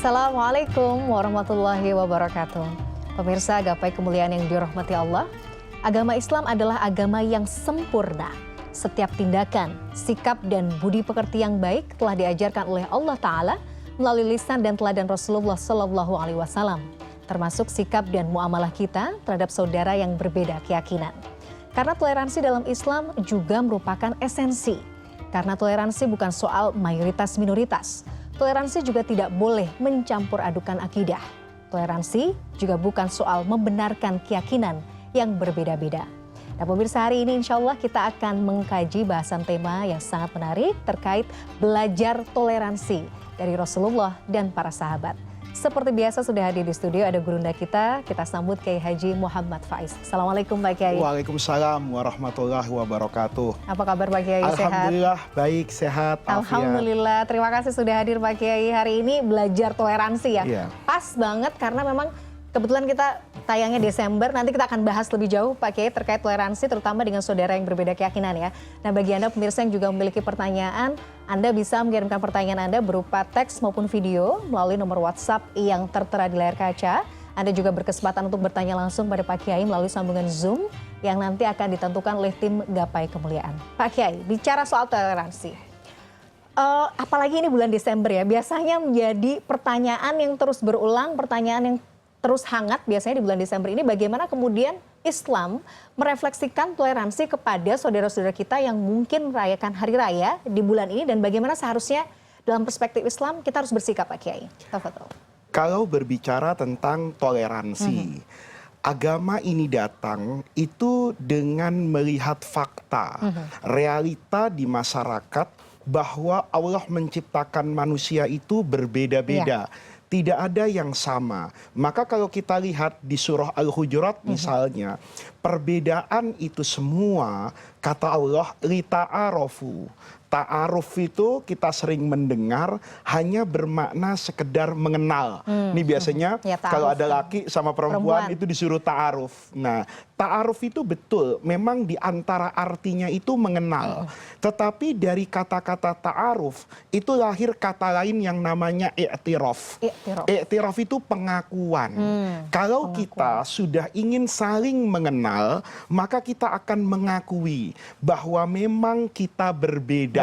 Assalamualaikum warahmatullahi wabarakatuh. Pemirsa gapai kemuliaan yang dirahmati Allah, agama Islam adalah agama yang sempurna. Setiap tindakan, sikap, dan budi pekerti yang baik telah diajarkan oleh Allah Ta'ala melalui lisan dan teladan Rasulullah SAW, termasuk sikap dan muamalah kita terhadap saudara yang berbeda keyakinan. Karena toleransi dalam Islam juga merupakan esensi. Karena toleransi bukan soal mayoritas-minoritas. Toleransi juga tidak boleh mencampur adukan akidah. Toleransi juga bukan soal membenarkan keyakinan yang berbeda-beda. Nah pemirsa, hari ini insya Allah kita akan mengkaji bahasan tema yang sangat menarik terkait belajar toleransi dari Rasulullah dan para sahabat. Seperti biasa sudah hadir di studio ada gurunda kita sambut Kiai Haji Muhammad Faiz. Assalamualaikum Pak Kiai. Waalaikumsalam warahmatullahi wabarakatuh. Apa kabar Pak Kiai? Alhamdulillah sehat? Baik, sehat. Alhamdulillah, terima kasih sudah hadir Pak Kiai. Hari ini belajar toleransi ya. Iya. Pas banget karena memang kebetulan kita tayangnya Desember, nanti kita akan bahas lebih jauh Pak Kiai terkait toleransi terutama dengan saudara yang berbeda keyakinan ya. Nah bagi Anda pemirsa yang juga memiliki pertanyaan, Anda bisa mengirimkan pertanyaan Anda berupa teks maupun video melalui nomor WhatsApp yang tertera di layar kaca. Anda juga berkesempatan untuk bertanya langsung pada Pak Kiai melalui sambungan Zoom yang nanti akan ditentukan oleh tim Gapai Kemuliaan. Pak Kiai, bicara soal toleransi. Apalagi ini bulan Desember ya, biasanya menjadi pertanyaan yang terus berulang, pertanyaan yang terus hangat biasanya di bulan Desember ini, bagaimana kemudian Islam merefleksikan toleransi kepada saudara-saudara kita yang mungkin merayakan hari raya di bulan ini dan bagaimana seharusnya dalam perspektif Islam kita harus bersikap Pak Kiai. Tafadhol. Kalau berbicara tentang toleransi, agama ini datang itu dengan melihat fakta, realita di masyarakat bahwa Allah menciptakan manusia itu berbeda-beda. Tidak ada yang sama. Maka kalau kita lihat di surah Al-Hujurat misalnya, perbedaan itu semua kata Allah lita'arofu. Ta'aruf itu kita sering mendengar hanya bermakna sekedar mengenal. Ini biasanya ya, kalau ada laki sama perempuan itu disuruh ta'aruf. Nah, ta'aruf itu betul, memang di antara artinya itu mengenal. Tetapi dari kata-kata ta'aruf itu lahir kata lain yang namanya i'tiraf. I'tiraf itu pengakuan. Kalau kita sudah ingin saling mengenal, maka kita akan mengakui bahwa memang kita berbeda.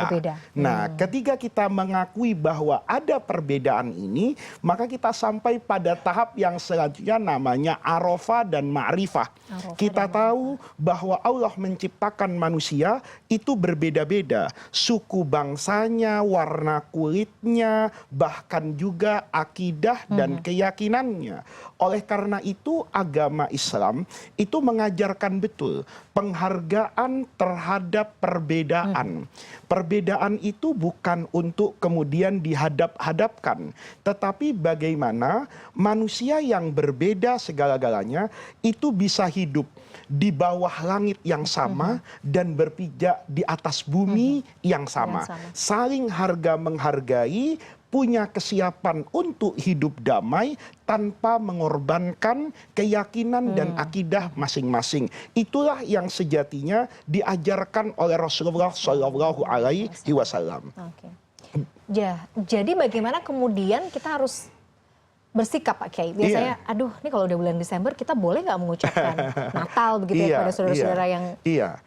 Nah, ketika kita mengakui bahwa ada perbedaan ini, maka kita sampai pada tahap yang selanjutnya namanya arafah dan ma'rifah. Kita tahu bahwa Allah menciptakan manusia itu berbeda-beda. Suku bangsanya, warna kulitnya, bahkan juga akidah dan keyakinannya. Oleh karena itu agama Islam itu mengajarkan betul penghargaan terhadap perbedaan. Perbedaan itu bukan untuk kemudian dihadap-hadapkan, tetapi bagaimana manusia yang berbeda segala-galanya itu bisa hidup di bawah langit yang sama dan berpijak di atas bumi yang sama. Saling harga menghargai, punya kesiapan untuk hidup damai tanpa mengorbankan keyakinan dan akidah masing-masing. Itulah yang sejatinya diajarkan oleh Rasulullah SAW. Jadi bagaimana kemudian kita harus bersikap Pak Kiai? Biasanya, aduh ini kalau udah bulan Desember kita boleh nggak mengucapkan Natal begitu ya kepada saudara-saudara yang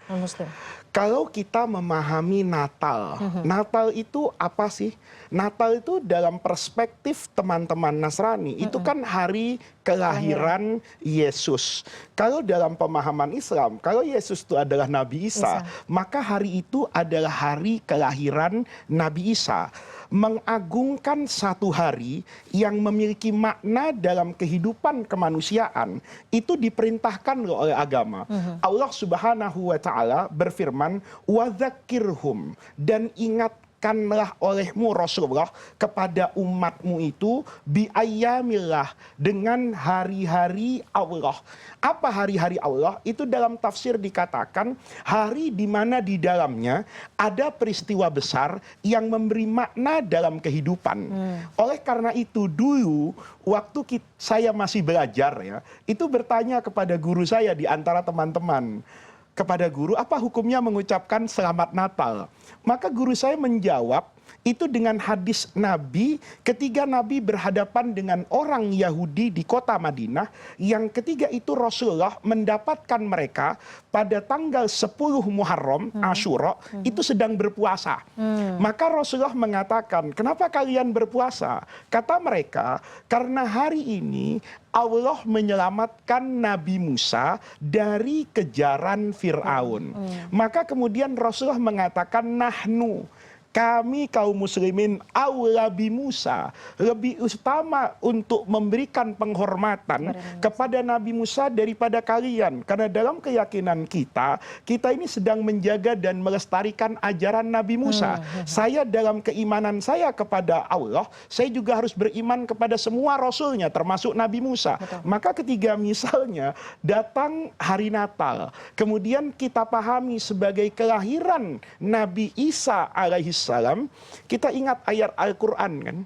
non-Muslim? Kalau kita memahami Natal, Natal itu apa sih? Natal itu dalam perspektif teman-teman Nasrani, itu kan hari kelahiran Yesus. Kalau dalam pemahaman Islam, kalau Yesus itu adalah Nabi Isa, maka hari itu adalah hari kelahiran Nabi Isa. Mengagungkan satu hari yang memiliki makna dalam kehidupan kemanusiaan itu diperintahkan oleh agama. Allah Subhanahu wa Ta'ala berfirman, "Wadzakirhum," dan ingatkanlah olehmu Rasulullah kepada umatmu itu biayyamillah, dengan hari-hari Allah. Apa hari-hari Allah? Itu dalam tafsir dikatakan hari di mana di dalamnya ada peristiwa besar yang memberi makna dalam kehidupan. Oleh karena itu dulu waktu saya masih belajar ya, itu bertanya kepada guru saya di antara teman-teman. Kepada guru, apa hukumnya mengucapkan selamat Natal? Maka guru saya menjawab, itu dengan hadis Nabi ketika Nabi berhadapan dengan orang Yahudi di kota Madinah, yang ketiga itu Rasulullah mendapatkan mereka pada tanggal 10 Muharram, Asyura, itu sedang berpuasa. Maka Rasulullah mengatakan, kenapa kalian berpuasa? Kata mereka, karena hari ini Allah menyelamatkan Nabi Musa dari kejaran Fir'aun. Maka kemudian Rasulullah mengatakan, nahnu, kami kaum muslimin aula bi Musa, lebih utama untuk memberikan penghormatan kepada Nabi Musa daripada kalian. Karena dalam keyakinan kita ini sedang menjaga dan melestarikan ajaran Nabi Musa. Saya dalam keimanan saya kepada Allah, saya juga harus beriman kepada semua rasulnya termasuk Nabi Musa. Betul. Maka ketika misalnya datang hari Natal, kemudian kita pahami sebagai kelahiran Nabi Isa alaihissalam, kita ingat ayat Al-Quran kan.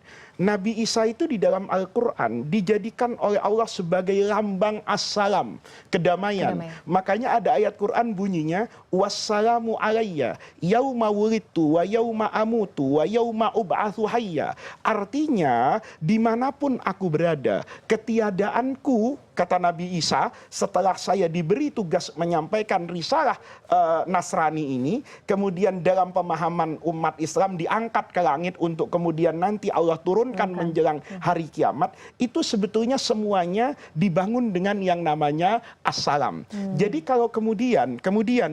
Nabi Isa itu di dalam Al-Quran dijadikan oleh Allah sebagai lambang assalam, kedamaian. Makanya ada ayat Quran bunyinya, wassalamu alayya yauma wulidtu wa yauma amutu wa yauma ub'atsu hayya. Artinya dimanapun aku berada, ketiadaanku, kata Nabi Isa, setelah saya diberi tugas menyampaikan risalah Nasrani ini, kemudian dalam pemahaman umat Islam diangkat ke langit untuk kemudian nanti Allah turunkan menjelang hari kiamat, itu sebetulnya semuanya dibangun dengan yang namanya assalam. Jadi kalau kemudian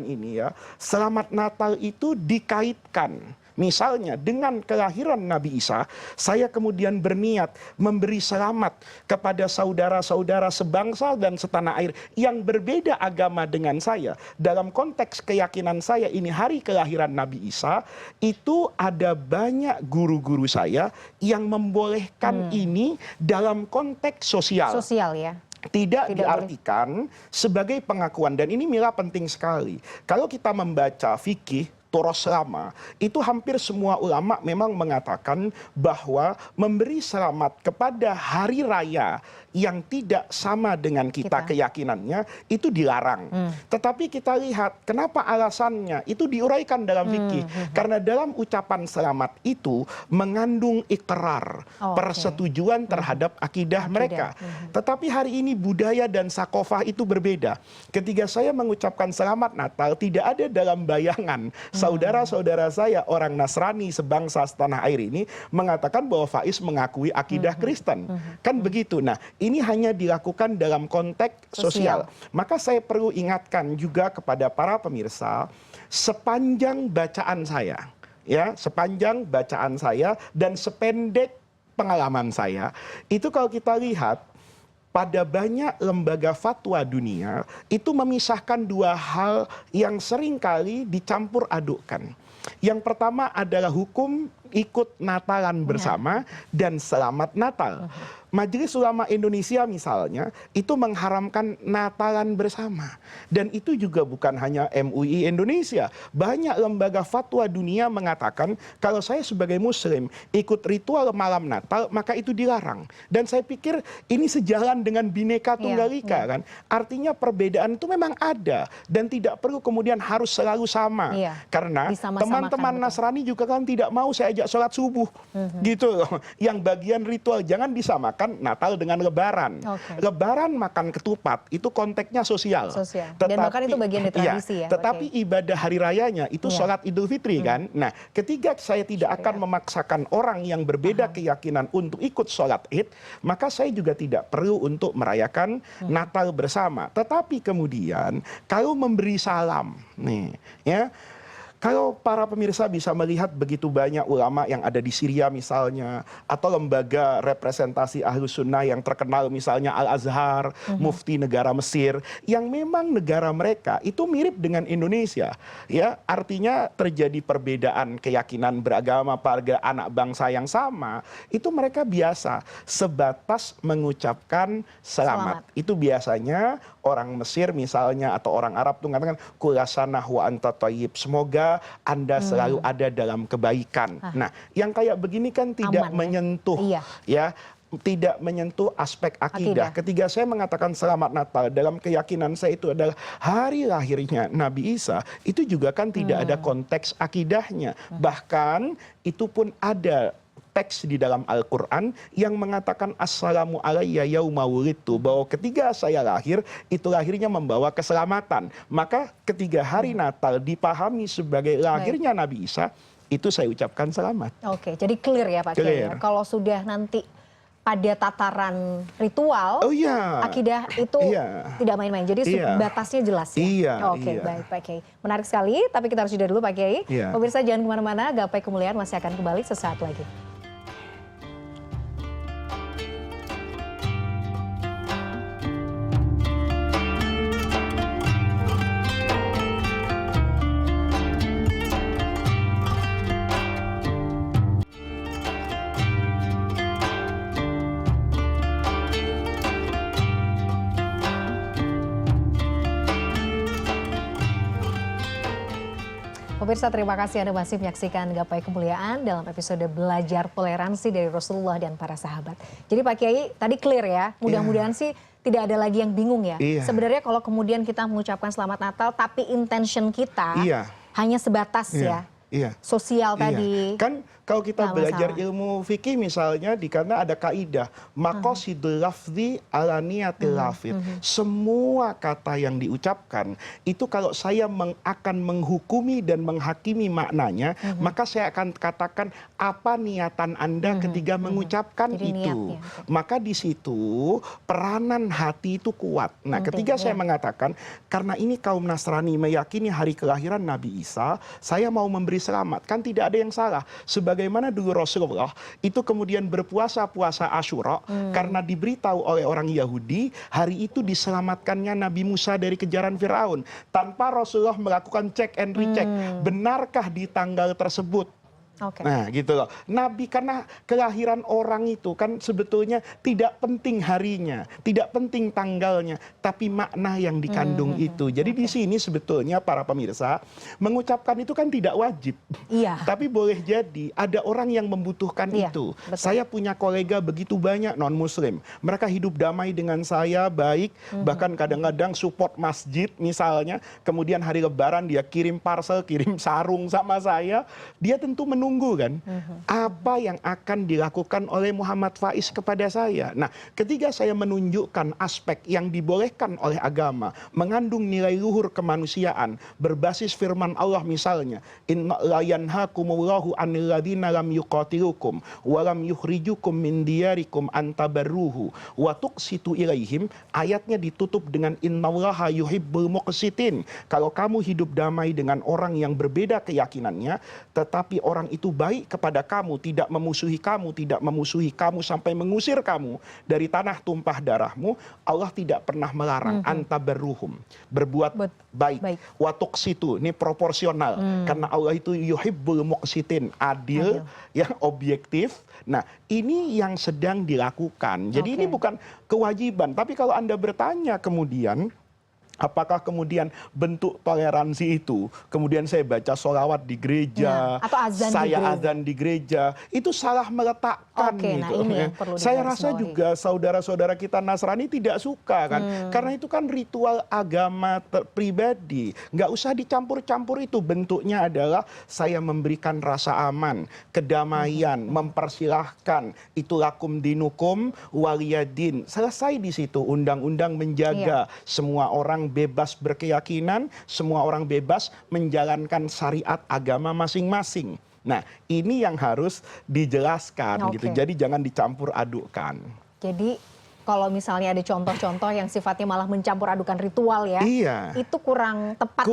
ini ya, selamat Natal itu dikaitkan misalnya dengan kelahiran Nabi Isa, saya kemudian berniat memberi selamat kepada saudara-saudara sebangsa dan setanah air yang berbeda agama dengan saya. Dalam konteks keyakinan saya ini hari kelahiran Nabi Isa, itu ada banyak guru-guru saya yang membolehkan ini dalam konteks sosial. Sosial ya. Tidak diartikan sebagai pengakuan. Dan ini Mila penting sekali. Kalau kita membaca fikih Toros lama, itu hampir semua ulama memang mengatakan bahwa memberi selamat kepada hari raya yang tidak sama dengan kita keyakinannya itu dilarang. Tetapi kita lihat kenapa alasannya itu diuraikan dalam fikih. Karena dalam ucapan selamat itu mengandung ikrar, persetujuan terhadap akidah mereka. Tetapi hari ini budaya dan sakofah itu berbeda. Ketika saya mengucapkan selamat Natal, tidak ada dalam bayangan saudara-saudara saya orang Nasrani sebangsa setanah air ini mengatakan bahwa Faiz mengakui akidah Kristen. Kan begitu. Nah, ini hanya dilakukan dalam konteks sosial. Maka saya perlu ingatkan juga kepada para pemirsa, sepanjang bacaan saya, ya, sepanjang bacaan saya dan sependek pengalaman saya, itu kalau kita lihat pada banyak lembaga fatwa dunia itu memisahkan dua hal yang seringkali dicampur adukkan. Yang pertama adalah hukum ikut Natalan bersama dan selamat Natal. Majelis Ulama Indonesia misalnya itu mengharamkan Natalan bersama. Dan itu juga bukan hanya MUI Indonesia. Banyak lembaga fatwa dunia mengatakan kalau saya sebagai muslim ikut ritual malam Natal maka itu dilarang. Dan saya pikir ini sejalan dengan Bhinneka Tunggal Ika kan. Artinya perbedaan itu memang ada dan tidak perlu kemudian harus selalu sama. Karena teman-teman Nasrani juga kan tidak mau saya ajak sholat subuh. Gitu loh. Yang bagian ritual jangan disamakan Natal dengan Lebaran. Lebaran makan ketupat itu konteksnya sosial. Dan bahkan itu bagian dari tradisi ya. Tetapi ibadah hari rayanya itu sholat Idul Fitri kan. Nah, ketika saya tidak akan memaksakan orang yang berbeda keyakinan untuk ikut sholat Id, maka saya juga tidak perlu untuk merayakan Natal bersama. Tetapi kemudian kalau memberi salam, nih, ya. Kalau para pemirsa bisa melihat begitu banyak ulama yang ada di Syria misalnya, atau lembaga representasi Ahlus Sunnah yang terkenal misalnya Al-Azhar, mufti negara Mesir, yang memang negara mereka itu mirip dengan Indonesia. Ya, artinya terjadi perbedaan keyakinan beragama pada anak bangsa yang sama, itu mereka biasa sebatas mengucapkan selamat. Itu biasanya orang Mesir misalnya atau orang Arab tuh mengatakan kulasanah wa anta thayyib, semoga Anda selalu ada dalam kebaikan. Nah, yang kayak begini kan tidak menyentuh ya tidak menyentuh aspek akidah. Ketika saya mengatakan selamat Natal, dalam keyakinan saya itu adalah hari lahirnya Nabi Isa, itu juga kan tidak ada konteks akidahnya. Bahkan itu pun ada teks di dalam Al-Quran yang mengatakan assalamu alayya yauma wulidtu, bahwa ketika saya lahir, itu lahirnya membawa keselamatan. Maka ketika hari Natal dipahami sebagai lahirnya Nabi Isa, itu saya ucapkan selamat. Oke, jadi clear ya Pak Kiai. Kalau sudah nanti pada tataran ritual, akidah itu tidak main-main. Jadi batasnya jelas ya. Oke, baik Pak Kiai. Menarik sekali, tapi kita harus jeda dulu Pak Kiai. Pemirsa jangan kemana-mana, Gapai Kemuliaan masih akan kembali sesaat lagi. Pemirsa, terima kasih Anda masih menyaksikan Gapai Kemuliaan dalam episode Belajar Toleransi dari Rasulullah dan para sahabat. Jadi Pak Kiai tadi clear ya, mudah-mudahan sih tidak ada lagi yang bingung ya. Sebenarnya kalau kemudian kita mengucapkan Selamat Natal tapi intention kita hanya sebatas sosial tadi. Kan kalau kita belajar ilmu fikih misalnya, karena ada kaidah maqasidul lafzi ala niyatil lafidh. Semua kata yang diucapkan itu kalau saya akan menghukumi dan menghakimi maknanya, maka saya akan katakan apa niatan Anda ketika mengucapkan itu. Maka di situ peranan hati itu kuat. Nah, ketika saya mengatakan karena ini kaum Nasrani meyakini hari kelahiran Nabi Isa, saya mau memberi selamat, kan tidak ada yang salah. Sebagaimana dulu Rasulullah itu kemudian berpuasa puasa Asyura karena diberitahu oleh orang Yahudi hari itu diselamatkannya Nabi Musa dari kejaran Firaun, tanpa Rasulullah melakukan cek and recheck, benarkah di tanggal tersebut. Nah gitu loh. Nabi, karena kelahiran orang itu kan sebetulnya tidak penting harinya, tidak penting tanggalnya, tapi makna yang dikandung itu. Jadi di sini sebetulnya para pemirsa, mengucapkan itu kan tidak wajib. Tapi boleh jadi ada orang yang membutuhkan itu. Betul. Saya punya kolega begitu banyak non-muslim. Mereka hidup damai dengan saya, baik, bahkan kadang-kadang support masjid misalnya. Kemudian hari Lebaran dia kirim parcel, kirim sarung sama saya. Dia tentu menunggu kan apa yang akan dilakukan oleh Muhammad Faiz kepada saya. Nah, ketika saya menunjukkan aspek yang dibolehkan oleh agama, mengandung nilai luhur kemanusiaan, berbasis firman Allah misalnya, inna la yanhakumullahu 'anil ladzina lam yuqatilukum wa lam yukhrijukum min diyarikum an tabarruhu wa tuqsitu ilaihim, ayatnya ditutup dengan innallaha yuhibbul muqsitin. Kalau kamu hidup damai dengan orang yang berbeda keyakinannya, tetapi orang itu baik kepada kamu, tidak memusuhi kamu sampai mengusir kamu dari tanah tumpah darahmu, Allah tidak pernah melarang antabarruhum, berbuat baik. Watuk situ, ini proporsional, karena Allah itu yuhibbul muqsitin, adil, yang objektif. Nah, ini yang sedang dilakukan. Jadi ini bukan kewajiban, tapi kalau Anda bertanya kemudian, apakah kemudian bentuk toleransi itu, kemudian saya baca sholawat di gereja, atau azan azan di gereja, itu salah meletakkan gitu. Nah ini yang perlu saya rasa juga saudara-saudara kita Nasrani tidak suka kan, karena itu kan ritual agama pribadi, nggak usah dicampur-campur itu. Bentuknya adalah saya memberikan rasa aman, kedamaian, mempersilahkan, itu lakum dinukum waliyadin. Selesai di situ, undang-undang menjaga semua orang bebas berkeyakinan, semua orang bebas menjalankan syariat agama masing-masing. Nah, ini yang harus dijelaskan gitu. Jadi jangan dicampur adukkan. Jadi kalau misalnya ada contoh-contoh yang sifatnya malah mencampur adukan ritual ya, itu kurang tepat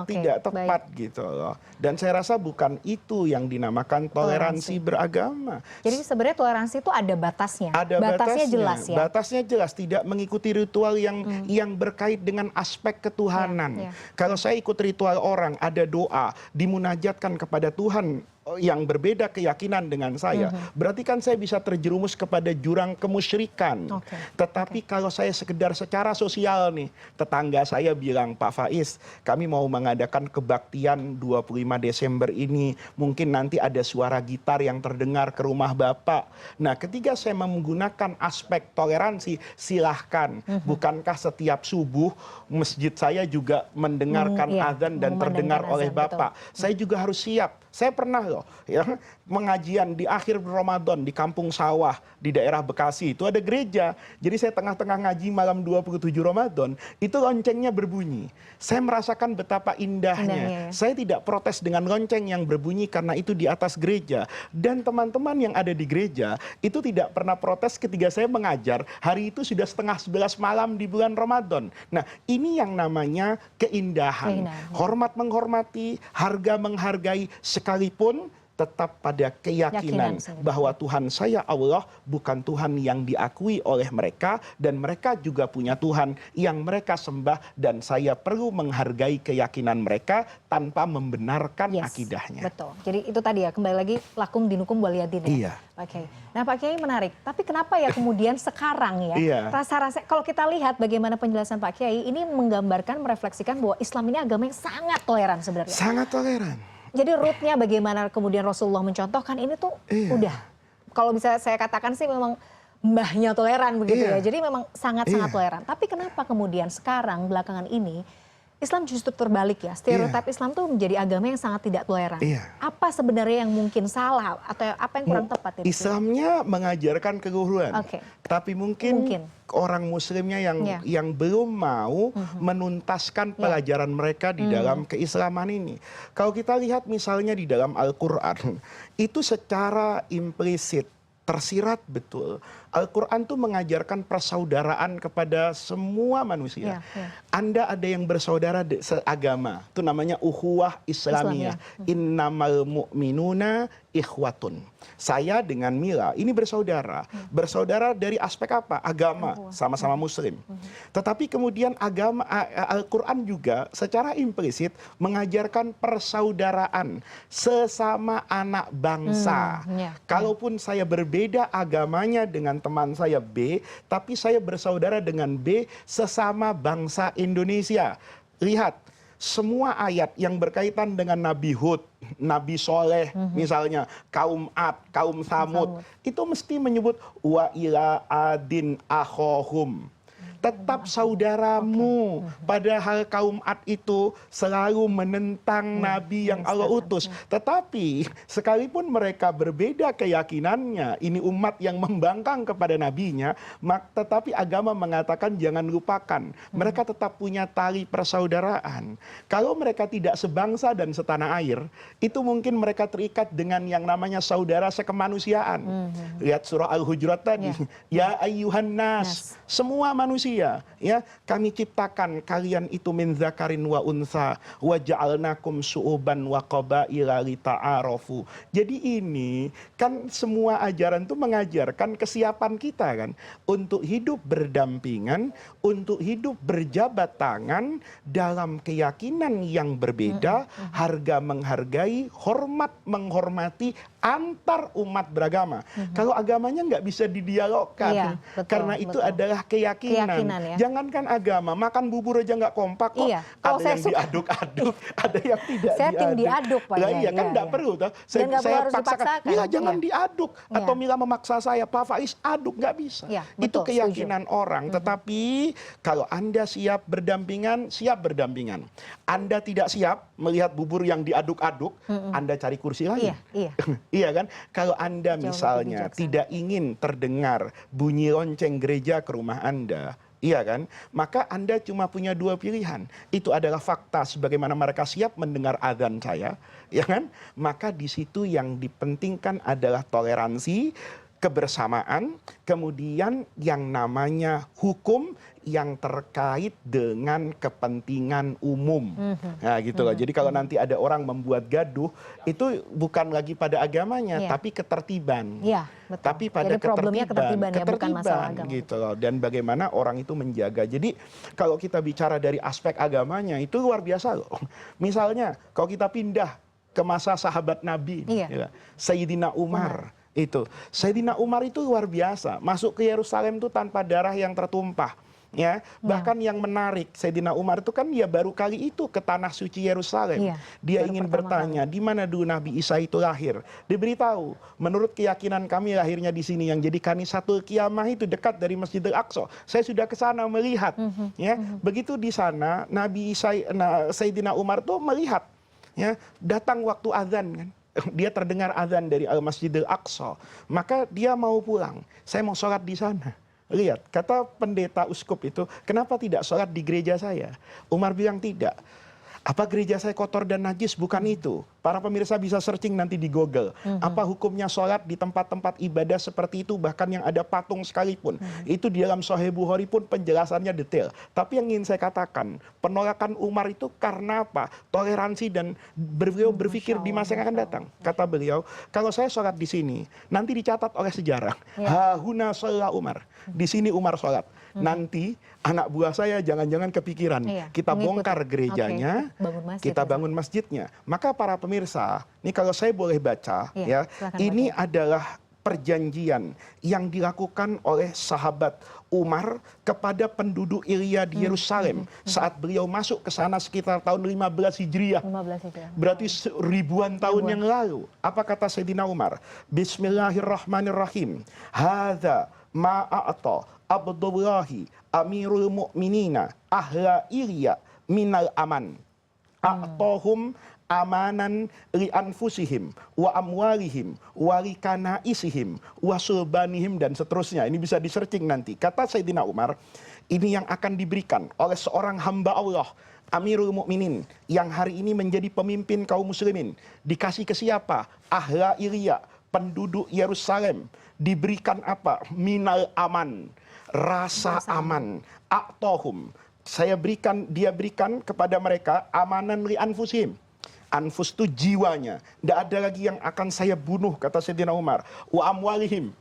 tidak tepat gitu loh. Dan saya rasa bukan itu yang dinamakan toleransi beragama. Jadi sebenarnya toleransi itu ada batasnya. Batasnya jelas ya. Batasnya jelas, tidak mengikuti ritual yang berkait dengan aspek ketuhanan. Kalau saya ikut ritual orang, ada doa, dimunajatkan kepada Tuhan yang berbeda keyakinan dengan saya, berarti kan saya bisa terjerumus kepada jurang kemusyrikan. Tetapi kalau saya sekedar secara sosial nih, tetangga saya bilang, Pak Faiz, kami mau mengadakan kebaktian 25 Desember ini, mungkin nanti ada suara gitar yang terdengar ke rumah Bapak. Nah, ketika saya menggunakan aspek toleransi, silahkan. Bukankah setiap subuh masjid saya juga mendengarkan azan dan terdengar oleh Bapak? Saya juga harus siap. Saya pernah loh ya mengajian di akhir Ramadan di Kampung Sawah di daerah Bekasi, itu ada gereja. Jadi saya tengah-tengah ngaji malam 27 Ramadan, itu loncengnya berbunyi. Saya merasakan betapa indahnya. Saya tidak protes dengan lonceng yang berbunyi karena itu di atas gereja. Dan teman-teman yang ada di gereja itu tidak pernah protes ketika saya mengajar. Hari itu sudah setengah 11 malam di bulan Ramadan. Nah, ini yang namanya keindahan. Hormat menghormati, harga menghargai, sekalipun tetap pada keyakinan bahwa Tuhan saya Allah bukan Tuhan yang diakui oleh mereka, dan mereka juga punya Tuhan yang mereka sembah, dan saya perlu menghargai keyakinan mereka tanpa membenarkan akidahnya. Betul. Jadi itu tadi ya, kembali lagi lakum dinukum waliyadin ya. Iya. Oke. Nah Pak Kiai menarik. Tapi kenapa ya kemudian sekarang ya rasa-rasa, kalau kita lihat bagaimana penjelasan Pak Kiai ini menggambarkan, merefleksikan bahwa Islam ini agama yang sangat toleran sebenarnya. Sangat toleran. Jadi rootnya bagaimana kemudian Rasulullah mencontohkan ini tuh udah. Kalau bisa saya katakan sih memang mbahnya toleran begitu ya. Jadi memang sangat-sangat toleran. Tapi kenapa kemudian sekarang belakangan ini Islam justru terbalik ya. Stereotip Islam tuh menjadi agama yang sangat tidak toleran. Apa sebenarnya yang mungkin salah atau apa yang kurang tepat itu? Islamnya mengajarkan keluhuran. Tapi mungkin orang muslimnya yang belum mau menuntaskan pelajaran mereka di dalam keislaman ini. Kalau kita lihat misalnya di dalam Al-Quran, itu secara implisit tersirat betul. Al-Quran itu mengajarkan persaudaraan kepada semua manusia. Anda ada yang bersaudara seagama, itu namanya ukhuwah Islamiyah. Innamal mu'minuna ikhwatun. Saya dengan Mila ini bersaudara. Bersaudara dari aspek apa? Agama, sama-sama muslim. Tetapi kemudian agama Al-Quran juga secara implisit mengajarkan persaudaraan sesama anak bangsa. Kalaupun saya berbeda agamanya dengan teman saya B, tapi saya bersaudara dengan B sesama bangsa Indonesia. Lihat, semua ayat yang berkaitan dengan Nabi Hud, Nabi Soleh, misalnya kaum Ad, kaum Samud, itu mesti menyebut wa ila adin akhohum. Tetap saudaramu. Padahal kaum Ad itu selalu menentang Nabi yang Allah utus. Tetapi sekalipun mereka berbeda keyakinannya, ini umat yang membangkang kepada nabinya, tetapi agama mengatakan jangan lupakan. Mereka tetap punya tali persaudaraan. Kalau mereka tidak sebangsa dan setanah air, itu mungkin mereka terikat dengan yang namanya saudara sekemanusiaan. Lihat surah Al-Hujurat tadi. Ya ayyuhan nas, semua manusia. Ya, kami ciptakan kalian itu min zakarin wa unsa wa ja'alnakum su'uban wa qabaila lita'arafu. Jadi ini kan semua ajaran itu mengajarkan kesiapan kita kan untuk hidup berdampingan, untuk hidup berjabat tangan dalam keyakinan yang berbeda, harga menghargai, hormat menghormati antar umat beragama. Kalau agamanya nggak bisa didialogkan, karena itu adalah keyakinan. Jangankan agama, makan bubur aja nggak kompak kok. Ada yang diaduk-aduk, ada yang tidak saya tim diaduk Pak. Iya kan nggak perlu toh. Saya paksakan, Mila jangan diaduk, atau Mila memaksa saya, Pak Faiz aduk, nggak bisa. Itu keyakinan orang. Tetapi kalau Anda siap berdampingan, siap berdampingan. Anda tidak siap melihat bubur yang diaduk-aduk, Anda cari kursi lain. Iya kan? Kalau Anda misalnya tidak ingin terdengar bunyi lonceng gereja ke rumah Anda, iya kan? Maka Anda cuma punya dua pilihan. Itu adalah fakta sebagaimana mereka siap mendengar azan saya, ya kan? Maka di situ yang dipentingkan adalah toleransi, kebersamaan, kemudian yang namanya hukum yang terkait dengan kepentingan umum. Nah gitu loh. Jadi kalau nanti ada orang membuat gaduh, itu bukan lagi pada agamanya, tapi ketertiban. Betul. Tapi pada jadi ketertiban ya, bukan masalah agama. Gitu loh. Dan bagaimana orang itu menjaga. Jadi kalau kita bicara dari aspek agamanya, itu luar biasa loh. Misalnya kalau kita pindah ke masa sahabat Nabi, Iya. ya. Sayyidina Umar. Itu Sayyidina Umar itu luar biasa, masuk ke Yerusalem itu tanpa darah yang tertumpah. Ya, bahkan yang menarik, Sayyidina Umar itu kan dia baru kali itu ke tanah suci Yerusalem. Iya, Dia baru ingin pertama bertanya, di mana dulu Nabi Isa itu lahir? Diberitahu, menurut keyakinan kami lahirnya di sini, yang jadi kanisatul kiamah itu dekat dari Masjidil Aqsa. Saya sudah ke sana melihat. Ya, begitu di sana Nabi Isa, Sayyidina Umar tuh melihat, ya, datang waktu azan kan. Dia terdengar azan dari Al-Masjidil Aqsa. Maka dia mau pulang. Saya mau sholat di sana. Lihat, kata pendeta uskup itu, kenapa tidak sholat di gereja saya? Umar bilang tidak. Apa gereja saya kotor dan najis? Bukan itu. Para pemirsa bisa searching nanti di Google. Apa hukumnya sholat di tempat-tempat ibadah seperti itu, bahkan yang ada patung sekalipun. Itu di dalam Sahih Bukhari pun penjelasannya detail. Tapi yang ingin saya katakan, penolakan Umar itu karena apa? Toleransi dan beliau berpikir di masa yang akan datang. Kata beliau, kalau saya sholat di sini, nanti dicatat oleh sejarah. Hahuna sholat Umar. Di sini Umar sholat. Nanti anak buah saya jangan-jangan kepikiran. Kita bongkar gerejanya, kita bangun masjidnya. Maka para pemirsa, ini kalau saya boleh baca, ya, ini adalah perjanjian yang dilakukan oleh sahabat Umar kepada penduduk Ilya di Yerusalem saat beliau masuk ke sana sekitar tahun 15 Hijriah. Berarti ribuan tahun yang lalu. Apa kata Sayyidina Umar? Bismillahirrahmanirrahim. Hadza ma'a'ata Abdullahi Amirul Mu'minina ahla Ilya minal aman. A'tohum amanan li anfusihim wa amwalihim wa li kanaisihim wa sulbanihim, dan seterusnya. Ini bisa di-searching nanti. Kata Sayyidina Umar, ini yang akan diberikan oleh seorang hamba Allah, Amirul Mukminin, yang hari ini menjadi pemimpin kaum muslimin. Dikasih ke siapa? Ahla Ilya, penduduk Yerusalem. Diberikan apa? Minal aman, rasa aman. A'tohum, saya berikan, dia berikan kepada mereka amanan li anfusihim. Anfus itu jiwanya. Tidak ada lagi yang akan saya bunuh, kata Sayyidina Umar. Wa amwalihim,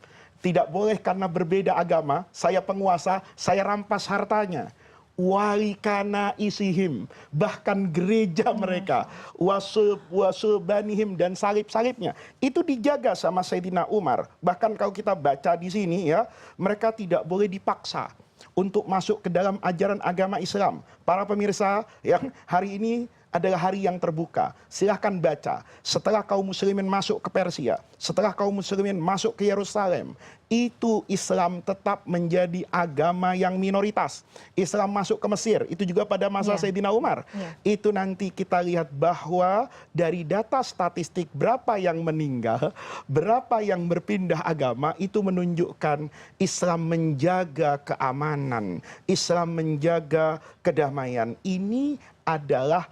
tidak boleh karena berbeda agama, saya penguasa, saya rampas hartanya. Walikana isihim, bahkan gereja mereka, wasulbanihim, dan salib-salibnya itu dijaga sama Sayyidina Umar. Bahkan kalau kita baca di sini, ya, mereka tidak boleh dipaksa untuk masuk ke dalam ajaran agama Islam. Para pemirsa, yang hari ini adalah hari yang terbuka. Silahkan baca. Setelah kaum muslimin masuk ke Persia, setelah kaum muslimin masuk ke Yerusalem, itu Islam tetap menjadi agama yang minoritas. Islam masuk ke Mesir, itu juga pada masa Sayyidina Umar. Itu nanti kita lihat bahwa dari data statistik berapa yang meninggal, berapa yang berpindah agama, itu menunjukkan Islam menjaga keamanan, Islam menjaga kedamaian. Ini adalah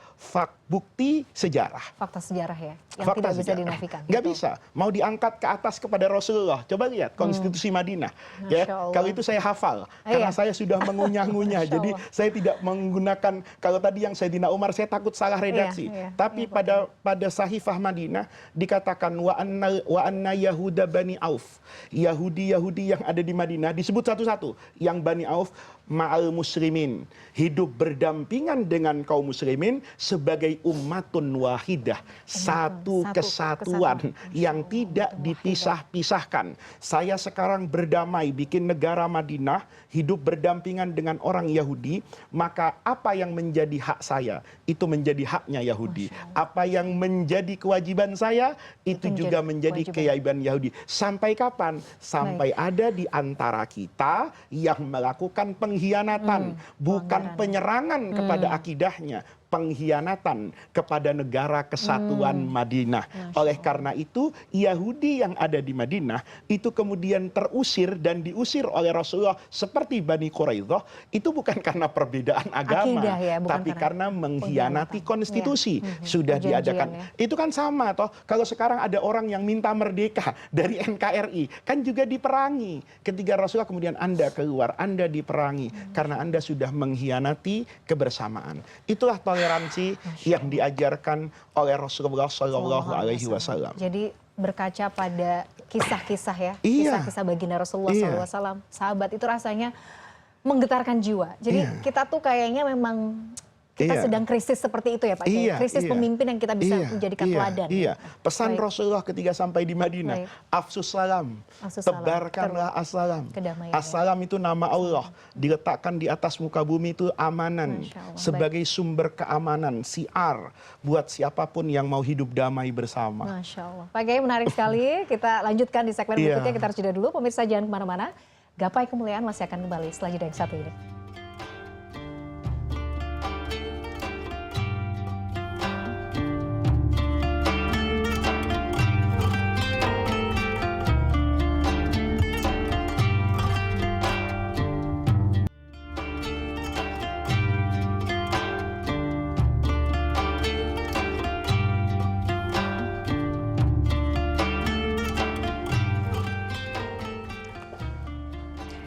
bukti sejarah. Fakta sejarah ya, yang Fakta tidak bisa sejarah. dinafikan. Nggak bisa. Mau diangkat ke atas kepada Rasulullah. Coba lihat konstitusi Madinah. Ya, kalau itu saya hafal. Karena saya sudah mengunyah-ngunyah. Jadi saya tidak menggunakan, kalau tadi yang Sayyidina Umar, saya takut salah redaksi. Tapi pada Sahifah Madinah dikatakan wa anna Yahuda Bani Auf. Yahudi-Yahudi yang ada di Madinah disebut satu-satu. Yang Bani Auf ma'al muslimin, hidup berdampingan dengan kaum muslimin sebagai ummatun wahidah, satu kesatuan yang tidak dipisah-pisahkan. Saya sekarang berdamai bikin negara Madinah, hidup berdampingan dengan orang Yahudi, maka apa yang menjadi hak saya itu menjadi haknya Yahudi. Apa yang menjadi kewajiban saya itu juga menjadi kewajiban Yahudi. Sampai kapan? Sampai ada di antara kita yang melakukan pengkhianatan, bukan penyerangan kepada akidahnya, pengkhianatan kepada negara kesatuan Madinah. Oleh karena itu Yahudi yang ada di Madinah itu kemudian terusir dan diusir oleh Rasulullah seperti Bani Quraidah, itu bukan karena perbedaan agama, tapi karena mengkhianati konstitusi. Sudah diadakan. Itu kan sama toh, kalau sekarang ada orang yang minta merdeka dari NKRI, kan juga diperangi. Ketika Rasulullah kemudian Anda keluar, Anda diperangi karena Anda sudah mengkhianati kebersamaan. Itulah toleransi yang diajarkan oleh Rasulullah Shallallahu Alaihi Wasallam. Jadi berkaca pada kisah-kisah ya, kisah-kisah baginda Rasulullah SAW, sahabat itu rasanya menggetarkan jiwa. Jadi kita tuh kayaknya memang kita Iya. sedang krisis seperti itu ya Pak Kiai? Iya, Krisis iya. pemimpin yang kita bisa Iya, menjadikan iya, teladan. Iya. Pesan Baik. Rasulullah ketika sampai di Madinah, Baik. afsus salam, Afsus salam. tebarkanlah assalam. Kedamaian. Assalam itu nama Allah, diletakkan di atas muka bumi itu amanan, Masya Allah. sebagai sumber keamanan, siar buat siapapun yang mau hidup damai bersama. Masya Allah. Pak Kiai menarik sekali. Kita lanjutkan di segmen Iya. berikutnya. Kita harus jeda dulu. Pemirsa jangan kemana-mana. Gapai Kemuliaan masih akan kembali setelah jeda yang satu ini.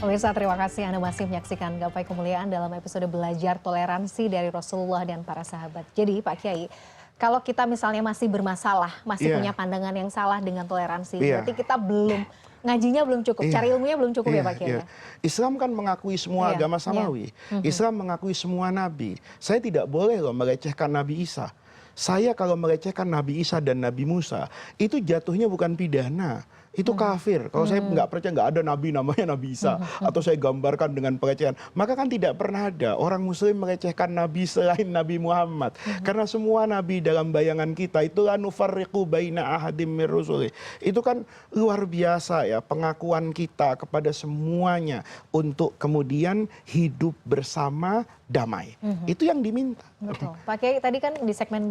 Pemirsa, terima kasih Anda masih menyaksikan Gapai Kemuliaan dalam episode belajar toleransi dari Rasulullah dan para sahabat. Jadi Pak Kiai, kalau kita misalnya masih bermasalah, masih Iya. punya pandangan yang salah dengan toleransi, Iya. berarti kita belum, ngajinya belum cukup, Iya. cari ilmunya belum cukup ya Pak Kiai? Iya. Islam kan mengakui semua Iya, agama iya. samawi. Islam mengakui semua nabi. Saya tidak boleh loh melecehkan Nabi Isa. Saya kalau melecehkan Nabi Isa dan Nabi Musa, itu jatuhnya bukan pidana. Itu kafir. Kalau saya nggak percaya nggak ada nabi namanya Nabi Isa, atau saya gambarkan dengan pelecehan, maka kan tidak pernah ada orang muslim melecehkan nabi selain Nabi Muhammad. Karena semua nabi dalam bayangan kita itu la nufarriqu baina ahadim mir rusuli. Itu kan luar biasa ya pengakuan kita kepada semuanya untuk kemudian hidup bersama damai. Itu yang diminta. Betul. Pak Kiai tadi kan di segmen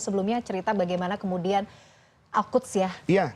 sebelumnya cerita bagaimana kemudian Al-Quds ya, Iya.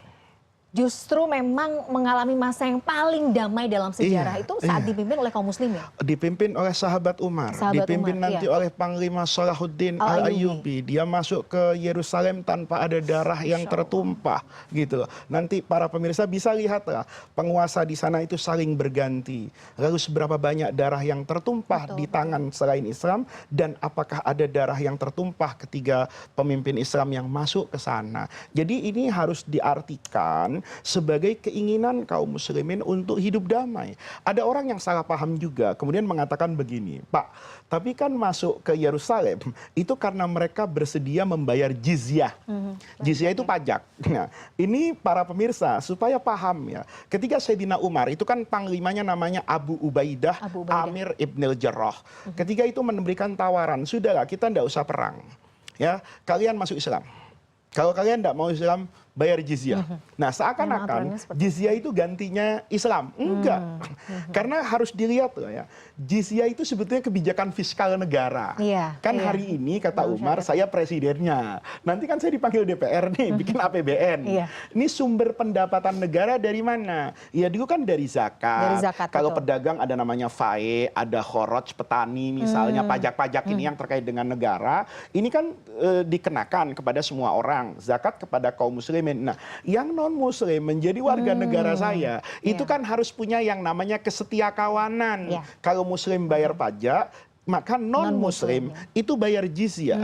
justru memang mengalami masa yang paling damai dalam sejarah Iya, itu saat iya. dipimpin oleh kaum muslimin. Dipimpin oleh sahabat Umar, Sahabat dipimpin Umar, nanti iya. oleh Panglima Salahuddin Al-Ayyubi. Al-Ayyubi. Dia masuk ke Yerusalem tanpa ada darah yang Masya Allah. tertumpah, gitu. Nanti para pemirsa bisa lihatlah penguasa di sana itu saling berganti. Lalu seberapa banyak darah yang tertumpah Betul, di tangan selain Islam, dan apakah ada darah yang tertumpah ketika pemimpin Islam yang masuk ke sana. Jadi ini harus diartikan sebagai keinginan kaum muslimin untuk hidup damai. Ada orang yang salah paham juga, kemudian mengatakan begini, Pak, tapi kan masuk ke Yerusalem itu karena mereka bersedia membayar jizyah. Jizyah itu pajak. Nah, ini para pemirsa supaya paham ya. Ketika Sayyidina Umar itu kan panglimanya namanya Abu Ubaidah, Abu Ubaidah. Amir Ibnul Jarrah. Ketika itu memberikan tawaran, sudahlah kita tidak usah perang. Ya, kalian masuk Islam. Kalau kalian tidak mau Islam, bayar jizyah. Nah, Memang seakan-akan aturannya seperti jizyah itu gantinya Islam. Enggak. Karena harus dilihat loh ya. Jizyah itu sebetulnya kebijakan fiskal negara. Iya, Kan iya. hari ini kata Betul, Umar, saya presidennya. Nanti kan saya dipanggil DPR nih, bikin APBN. Iya. Ini sumber pendapatan negara dari mana? Ya dulu kan dari zakat. Dari zakat, Kalau betul. pedagang ada namanya fae, ada khoroj petani misalnya, pajak-pajak ini yang terkait dengan negara. Ini kan dikenakan kepada semua orang. Zakat kepada kaum muslimin. Nah, yang non muslim menjadi warga negara saya, itu Iya. kan harus punya yang namanya kesetiakawanan. Iya. Kalau muslim bayar pajak, maka non muslim itu bayar jizyah.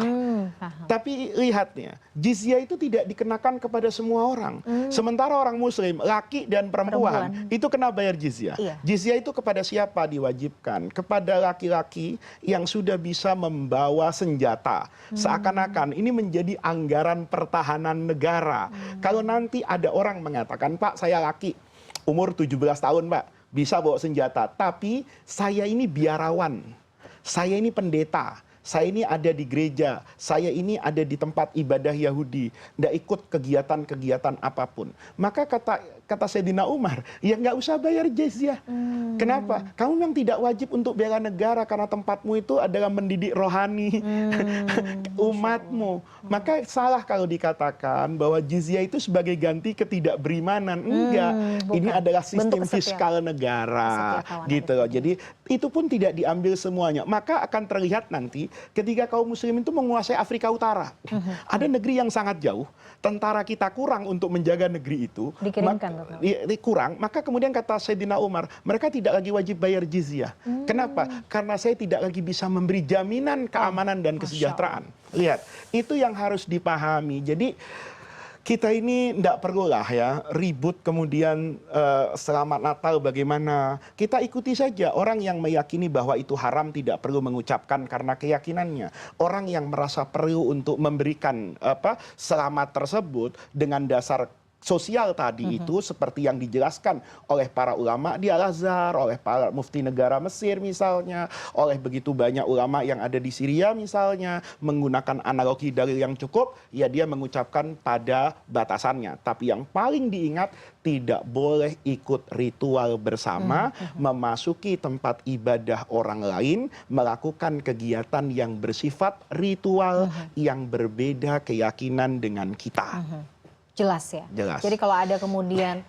Paham. Tapi lihatnya, jizyah itu tidak dikenakan kepada semua orang. Sementara orang muslim, laki dan perempuan, itu kena bayar jizyah. Iya. Jizyah itu kepada siapa diwajibkan? Kepada laki-laki yang sudah bisa membawa senjata. Seakan-akan ini menjadi anggaran pertahanan negara. Kalau nanti ada orang mengatakan, Pak saya laki, umur 17 tahun Pak, bisa bawa senjata. Tapi saya ini biarawan. Saya ini pendeta, saya ini ada di gereja, saya ini ada di tempat ibadah Yahudi, tidak ikut kegiatan-kegiatan apapun. Maka kata Sayyidina Umar, ya nggak usah bayar jizyah. Kenapa? Kamu memang tidak wajib untuk bela negara karena tempatmu itu adalah mendidik rohani umatmu. Maka salah kalau dikatakan bahwa jizyah itu sebagai ganti ketidakberimanan. Enggak. Bukan. Ini adalah sistem Bentuk fiskal negara. kesetiakawanan Gitu loh. Jadi itu pun tidak diambil semuanya. Maka akan terlihat nanti ketika kaum muslimin itu menguasai Afrika Utara. Ada negeri yang sangat jauh, tentara kita kurang untuk menjaga negeri itu. Dikirimkan, Kurang, maka kemudian kata Sayyidina Umar, mereka tidak lagi wajib bayar jizyah. Kenapa? Karena saya tidak lagi bisa memberi jaminan keamanan dan kesejahteraan. Lihat, itu yang harus dipahami. Jadi Kita ini tidak perlulah ya ribut kemudian selamat Natal bagaimana. Kita ikuti saja orang yang meyakini bahwa itu haram tidak perlu mengucapkan karena keyakinannya. Orang yang merasa perlu untuk memberikan selamat tersebut dengan dasar sosial tadi itu seperti yang dijelaskan oleh para ulama di Al-Azhar, oleh para mufti negara Mesir misalnya, oleh begitu banyak ulama yang ada di Syria misalnya, menggunakan analogi dalil yang cukup, ya dia mengucapkan pada batasannya. Tapi yang paling diingat, tidak boleh ikut ritual bersama, memasuki tempat ibadah orang lain, melakukan kegiatan yang bersifat ritual yang berbeda keyakinan dengan kita. Jelas ya. Jelas. Jadi kalau ada kemudian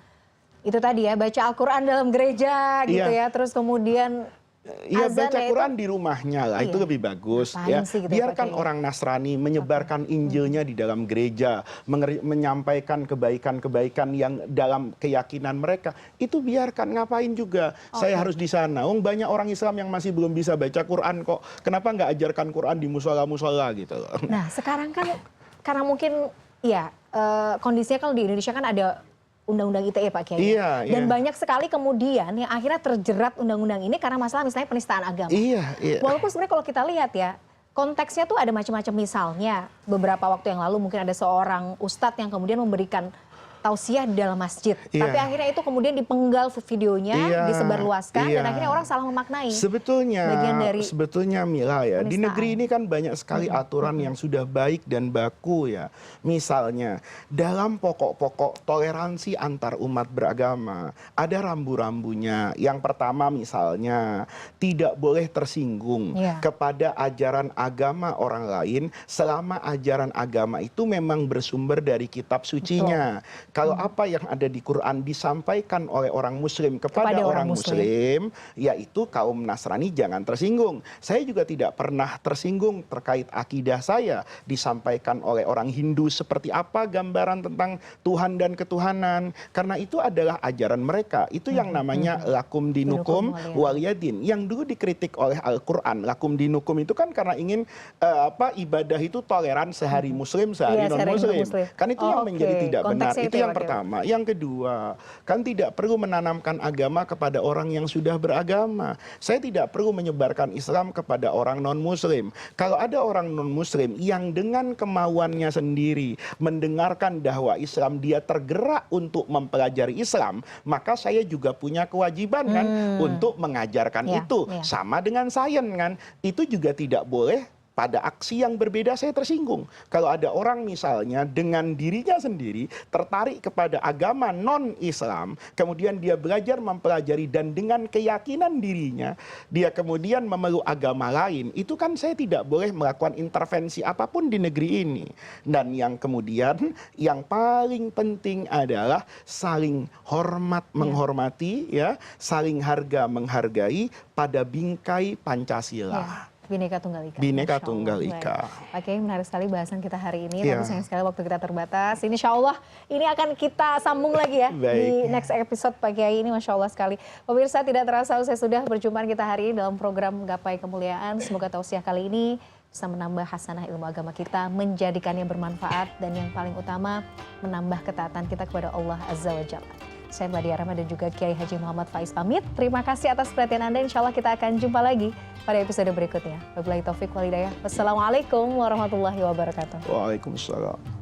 itu tadi ya baca Al-Quran dalam gereja gitu ya, terus kemudian ya azan baca ya Quran di rumahnya lah, itu lebih bagus ya. Gitu Biarkan orang Nasrani menyebarkan Injilnya di dalam gereja, menyampaikan kebaikan-kebaikan yang dalam keyakinan mereka. Itu biarkan, ngapain juga saya harus di sana. Banyak orang Islam yang masih belum bisa baca Quran kok. Kenapa nggak ajarkan Quran di musola-musola gitu. Nah, sekarang kan karena mungkin ya kondisinya kalau di Indonesia kan ada undang-undang ITE Pak Kiai. Dan banyak sekali kemudian yang akhirnya terjerat undang-undang ini karena masalah misalnya penistaan agama. Walaupun sebenarnya kalau kita lihat ya, konteksnya tuh ada macam-macam. Misalnya beberapa waktu yang lalu mungkin ada seorang ustadz yang kemudian memberikan tausiah di dalam masjid. Tapi akhirnya itu kemudian dipenggal videonya, disebarluaskan dan akhirnya orang salah memaknai. Sebetulnya Mila ya, di negeri ini kan banyak sekali aturan yang sudah baik dan baku ya. Misalnya dalam pokok-pokok toleransi antar umat beragama ada rambu-rambunya. Yang pertama misalnya tidak boleh tersinggung kepada ajaran agama orang lain selama ajaran agama itu memang bersumber dari kitab sucinya. Kalau apa yang ada di Quran disampaikan oleh orang Muslim kepada orang Muslim, yaitu kaum Nasrani jangan tersinggung. Saya juga tidak pernah tersinggung terkait akidah saya disampaikan oleh orang Hindu seperti apa gambaran tentang Tuhan dan ketuhanan. Karena itu adalah ajaran mereka. Itu yang namanya lakum dinukum waliyadin. Yang dulu dikritik oleh Al-Quran. Lakum dinukum itu kan karena ingin ibadah itu toleran sehari Muslim, sehari non-Muslim. Kan itu yang menjadi tidak benar. Itu yang pertama. Yang kedua, kan tidak perlu menanamkan agama kepada orang yang sudah beragama. Saya tidak perlu menyebarkan Islam kepada orang non-Muslim. Kalau ada orang non-Muslim yang dengan kemauannya sendiri mendengarkan dakwah Islam, dia tergerak untuk mempelajari Islam, maka saya juga punya kewajiban kan untuk mengajarkan itu. Sama dengan sains kan, itu juga tidak boleh pada aksi yang berbeda saya tersinggung. Kalau ada orang misalnya dengan dirinya sendiri tertarik kepada agama non-Islam, kemudian dia belajar mempelajari dan dengan keyakinan dirinya, dia kemudian memeluk agama lain, itu kan saya tidak boleh melakukan intervensi apapun di negeri ini. Dan yang kemudian, yang paling penting adalah saling hormat menghormati, ya, saling harga menghargai pada bingkai Pancasila. Bhinneka Tunggal Ika. Bhinneka Tunggal Ika. Oke, menarik sekali bahasan kita hari ini. Tapi sayang sekali waktu kita terbatas. Insya Allah ini akan kita sambung lagi ya di next episode Pak Kiai ini. Masya Allah sekali. Pemirsa, tidak terasa usai sudah perjumpaan kita hari ini dalam program Gapai Kemuliaan. Semoga tausiah kali ini bisa menambah hasanah ilmu agama kita, menjadikannya bermanfaat, dan yang paling utama menambah ketaatan kita kepada Allah Azza wa Jalla. Saya Mladia Rahma dan juga Kiai Haji Muhammad Faiz pamit. Terima kasih atas perhatian Anda. Insya Allah kita akan jumpa lagi pada episode berikutnya. Wabillahi taufiq wal hidayah. Wassalamualaikum warahmatullahi wabarakatuh. Waalaikumsalam.